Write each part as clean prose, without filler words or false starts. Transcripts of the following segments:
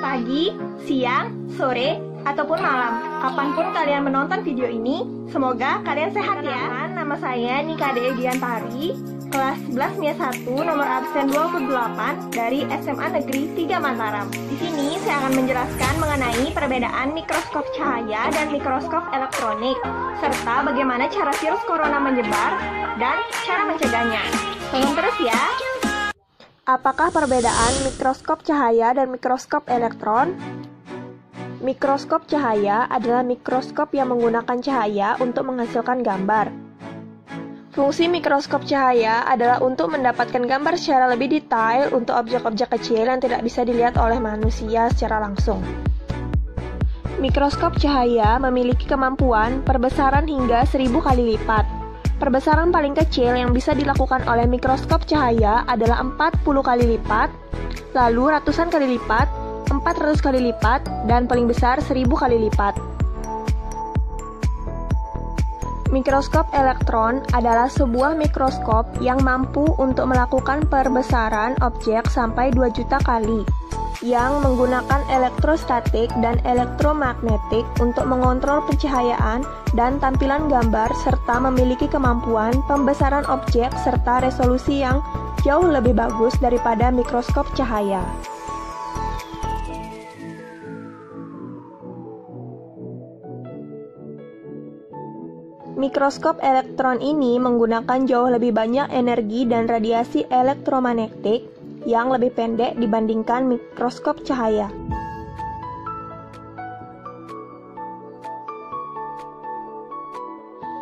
pagi, siang, sore, ataupun malam. Kapanpun kalian menonton video ini, semoga kalian sehat ya. Nama saya Nika Dea Diantari, kelas 11 MIA 1, nomor absen 28 dari SMA Negeri 3 Mataram. Di sini saya akan menjelaskan mengenai perbedaan mikroskop cahaya dan mikroskop elektronik, serta bagaimana cara virus corona menyebar dan cara mencegahnya. Tonton terus ya. Apakah perbedaan mikroskop cahaya dan mikroskop elektron? Mikroskop cahaya adalah mikroskop yang menggunakan cahaya untuk menghasilkan gambar. Fungsi mikroskop cahaya adalah untuk mendapatkan gambar secara lebih detail untuk objek-objek kecil yang tidak bisa dilihat oleh manusia secara langsung. Mikroskop cahaya memiliki kemampuan perbesaran hingga 1000 kali lipat. Perbesaran paling kecil yang bisa dilakukan oleh mikroskop cahaya adalah 40 kali lipat, lalu ratusan kali lipat, 400 kali lipat, dan paling besar 1000 kali lipat. Mikroskop elektron adalah sebuah mikroskop yang mampu untuk melakukan perbesaran objek sampai 2 juta kali, yang menggunakan elektrostatik dan elektromagnetik untuk mengontrol pencahayaan dan tampilan gambar serta memiliki kemampuan pembesaran objek serta resolusi yang jauh lebih bagus daripada mikroskop cahaya. Mikroskop elektron ini menggunakan jauh lebih banyak energi dan radiasi elektromagnetik yang lebih pendek dibandingkan mikroskop cahaya.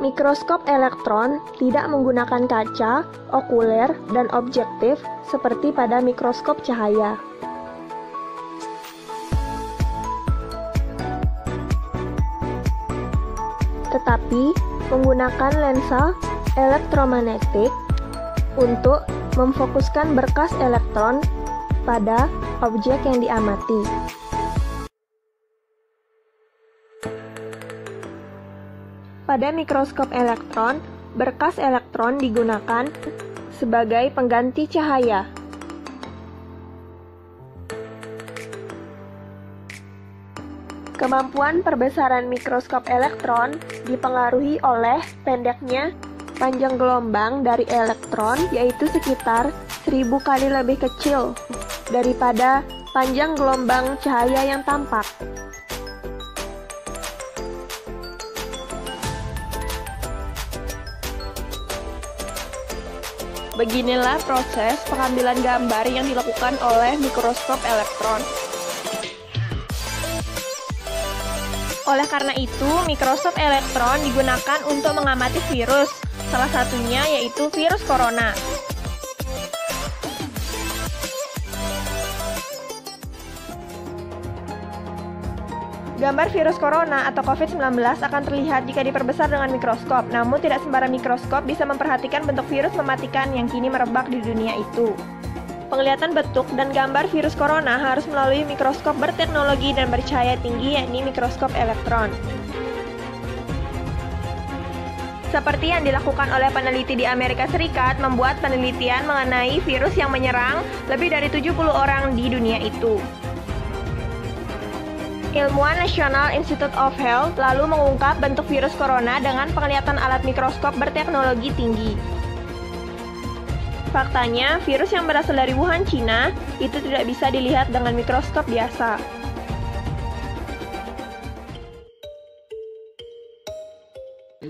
Mikroskop elektron tidak menggunakan kaca, okuler, dan objektif seperti pada mikroskop cahaya. Tetapi menggunakan lensa elektromagnetik untuk memfokuskan berkas elektron pada objek yang diamati. Pada mikroskop elektron, berkas elektron digunakan sebagai pengganti cahaya. Kemampuan perbesaran mikroskop elektron dipengaruhi oleh pendeknya panjang gelombang dari elektron, yaitu sekitar 1000 kali lebih kecil daripada panjang gelombang cahaya yang tampak. Beginilah proses pengambilan gambar yang dilakukan oleh mikroskop elektron. Oleh karena itu, mikroskop elektron digunakan untuk mengamati virus, salah satunya yaitu virus corona. Gambar virus corona atau COVID-19 akan terlihat jika diperbesar dengan mikroskop, namun tidak sembarang mikroskop bisa memperhatikan bentuk virus mematikan yang kini merebak di dunia itu. Penglihatan bentuk dan gambar virus corona harus melalui mikroskop berteknologi dan bercahaya tinggi, yakni mikroskop elektron. Seperti yang dilakukan oleh peneliti di Amerika Serikat, membuat penelitian mengenai virus yang menyerang lebih dari 70 orang di dunia itu. Ilmuwan National Institute of Health lalu mengungkap bentuk virus corona dengan penglihatan alat mikroskop berteknologi tinggi. Faktanya, virus yang berasal dari Wuhan, Cina, itu tidak bisa dilihat dengan mikroskop biasa.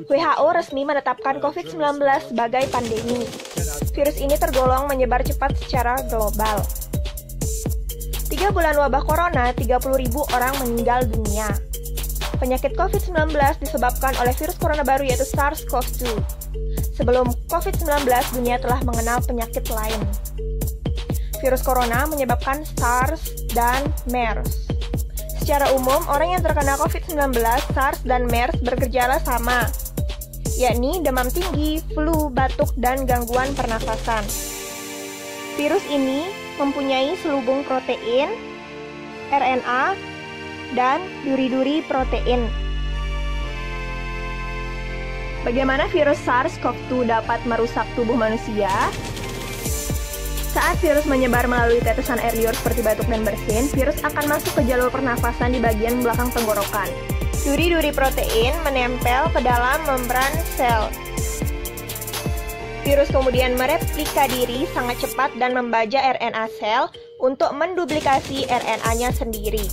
WHO resmi menetapkan COVID-19 sebagai pandemi. Virus ini tergolong menyebar cepat secara global. 3 bulan wabah corona, 30.000 orang meninggal dunia. Penyakit COVID-19 disebabkan oleh virus corona baru yaitu SARS-CoV-2. Sebelum COVID-19, dunia telah mengenal penyakit lain. Virus corona menyebabkan SARS dan MERS. Secara umum, orang yang terkena COVID-19, SARS, dan MERS bergejala sama, yakni demam tinggi, flu, batuk, dan gangguan pernafasan. Virus ini mempunyai selubung protein, RNA, dan duri-duri protein. Bagaimana virus SARS-CoV-2 dapat merusak tubuh manusia? Saat virus menyebar melalui tetesan air liur seperti batuk dan bersin, virus akan masuk ke jalur pernafasan di bagian belakang tenggorokan. Duri-duri protein menempel ke dalam membran sel. Virus kemudian mereplika diri sangat cepat dan membaja RNA sel untuk menduplikasi RNA-nya sendiri.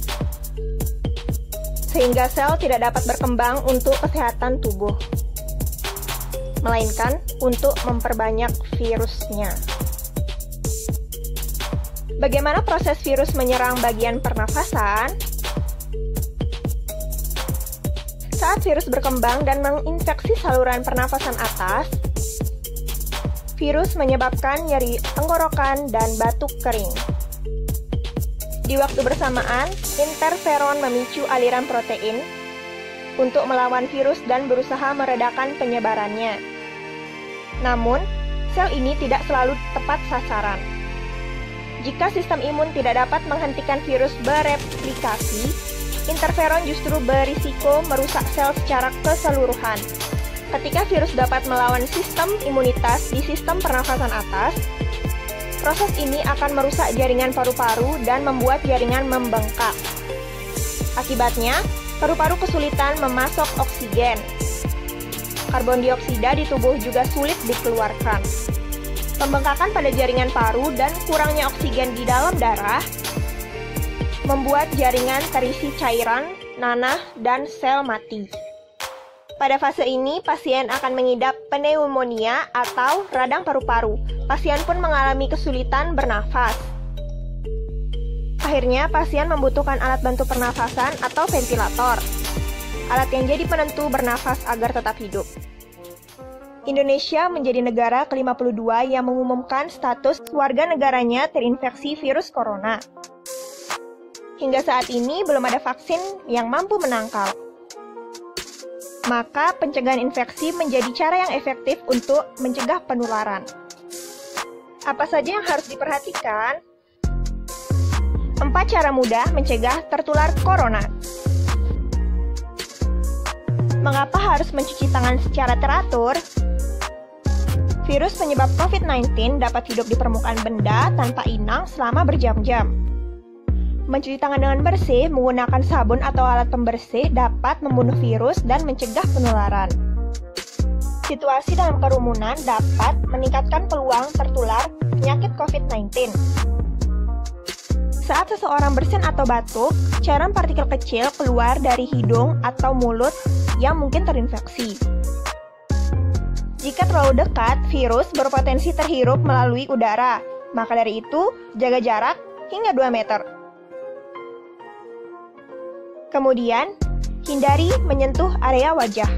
Sehingga sel tidak dapat berkembang untuk kesehatan tubuh, melainkan untuk memperbanyak virusnya. Bagaimana proses virus menyerang bagian pernafasan? Saat virus berkembang dan menginfeksi saluran pernafasan atas, virus menyebabkan nyeri tenggorokan dan batuk kering. Di waktu bersamaan, interferon memicu aliran protein untuk melawan virus dan berusaha meredakan penyebarannya. Namun, sel ini tidak selalu tepat sasaran. Jika sistem imun tidak dapat menghentikan virus bereplikasi, interferon justru berisiko merusak sel secara keseluruhan. Ketika virus dapat melawan sistem imunitas di sistem pernafasan atas, proses ini akan merusak jaringan paru-paru dan membuat jaringan membengkak. Akibatnya, paru-paru kesulitan memasok oksigen. Karbon dioksida di tubuh juga sulit dikeluarkan. Pembengkakan pada jaringan paru dan kurangnya oksigen di dalam darah membuat jaringan terisi cairan, nanah, dan sel mati. Pada fase ini, pasien akan mengidap pneumonia atau radang paru-paru. Pasien pun mengalami kesulitan bernafas. Akhirnya, pasien membutuhkan alat bantu pernafasan atau ventilator, alat yang jadi penentu bernafas agar tetap hidup. Indonesia menjadi negara ke-52 yang mengumumkan status warga negaranya terinfeksi virus corona. Hingga saat ini belum ada vaksin yang mampu menangkal. Maka pencegahan infeksi menjadi cara yang efektif untuk mencegah penularan. Apa saja yang harus diperhatikan? 4 cara mudah mencegah tertular corona. Mengapa harus mencuci tangan secara teratur? Virus penyebab COVID-19 dapat hidup di permukaan benda tanpa inang selama berjam-jam. Mencuci tangan dengan bersih menggunakan sabun atau alat pembersih dapat membunuh virus dan mencegah penularan. Situasi dalam kerumunan dapat meningkatkan peluang tertular penyakit COVID-19. Saat seseorang bersin atau batuk, cairan partikel kecil keluar dari hidung atau mulut yang mungkin terinfeksi. Jika terlalu dekat, virus berpotensi terhirup melalui udara. Maka dari itu, jaga jarak hingga 2 meter. Kemudian, hindari menyentuh area wajah.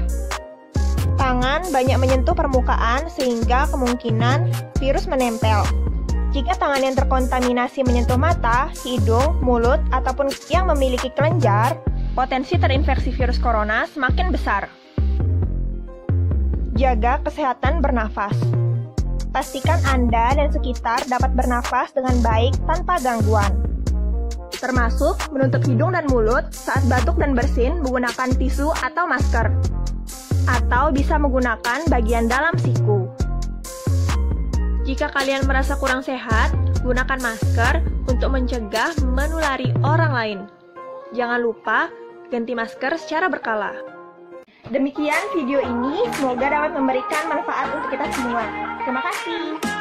Tangan banyak menyentuh permukaan sehingga kemungkinan virus menempel. Jika tangan yang terkontaminasi menyentuh mata, hidung, mulut, ataupun yang memiliki kelenjar, potensi terinfeksi virus corona semakin besar. Jaga kesehatan bernafas. Pastikan Anda dan sekitar dapat bernafas dengan baik tanpa gangguan. Termasuk menutup hidung dan mulut saat batuk dan bersin menggunakan tisu atau masker. Atau bisa menggunakan bagian dalam siku. Jika kalian merasa kurang sehat, gunakan masker untuk mencegah menulari orang lain. Jangan lupa ganti masker secara berkala. Demikian video ini, semoga dapat memberikan manfaat untuk kita semua. Terima kasih.